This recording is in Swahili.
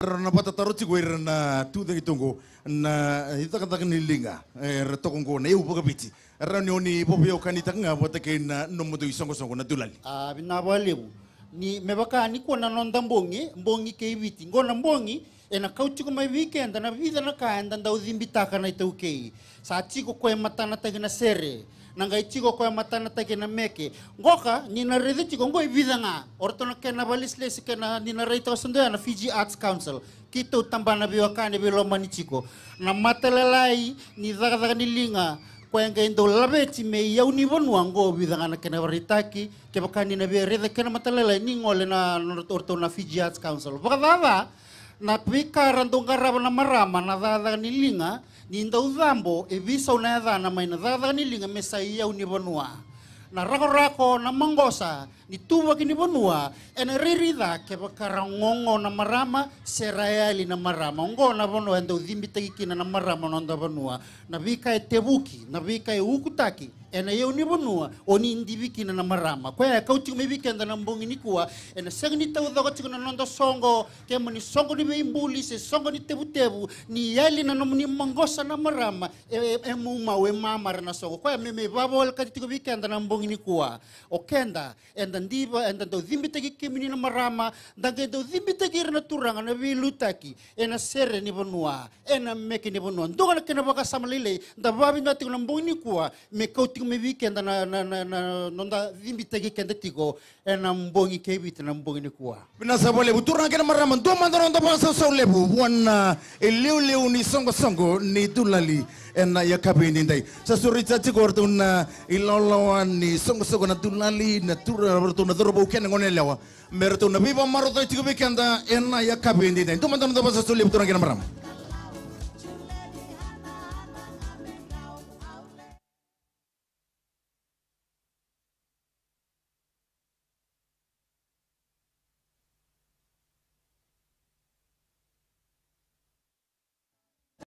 rana pata taruti ko na tu de tungo na itakata nilinga retokongo na eu pokapiti rani oni popio kanita nga bota ke na nomo do isongo songo na tulali binabalebu ni mebaka ni ko na nonda mbongi ke ibiti ngona mbongi ena kauti ko mai weekend na vida na kaenda nda uzimbitaka na itauke sa chiko ko matana tagina sere nanga ichiko ko matana tagina meke ngoka ni na rede chiko ngoi vida nga orto na kena balisle sikena ni na reito sondo na Fiji Arts Council kito tambana biwakane bilo manichiko na matalalai ni daga ni linga kwenga indo labeti me yauni bonua ngo vida nga na kena baritaki ke bakani na be rede kena matalalai ni ngole na orto na Fiji Arts Council bakadava na pika randongaraba na marama na dada ni linga ni ndau e visa una dana mai na dada ni linga mesaia unibonua na rako na mangosa ni tuwa kini bonua ena ririda ke bakarangongo na marama serayali na marama ngo na bonua ndau dhimbitaki na marama nonda bonua na vika e tebuki na vika e ukutaki ena ye unibonua oni indiviki na marama kwa kauti mebiki anda na mbongi ni kuwa ena segni tau dogo chikuna nonda songo ke mani songo ni beimbuli se songo ni tebu ni yali na nomuni mangosa na marama muma we mamara na songo kwa meme babol kati viki anda na mbongi ni kuwa okenda enda ndiba enda do dhimbitaki kemini na marama dange do dhimbitaki na turanga na vilutaki ena sere ni bonua ena meke ni bonua ndonga na kena baka samalile nda babi na tikuna mbongi ni kuwa me kauti me weekend na nonda dhimbitaki kenda tiko ena mbongi kebiti na mbongi ni kuwa bina sabole buturanga kena marama ndo mandoro ndo basa saulebu wana leu ni songo ni tulali ena yakabini ndai sasurita tikorto na ilolawan ni songo na tulali na tura berto na dorobo kena ngonelewa merto na biba maroto tiko weekend ena yakabini ndai ndo mandoro ndo basa saulebu buturanga kena marama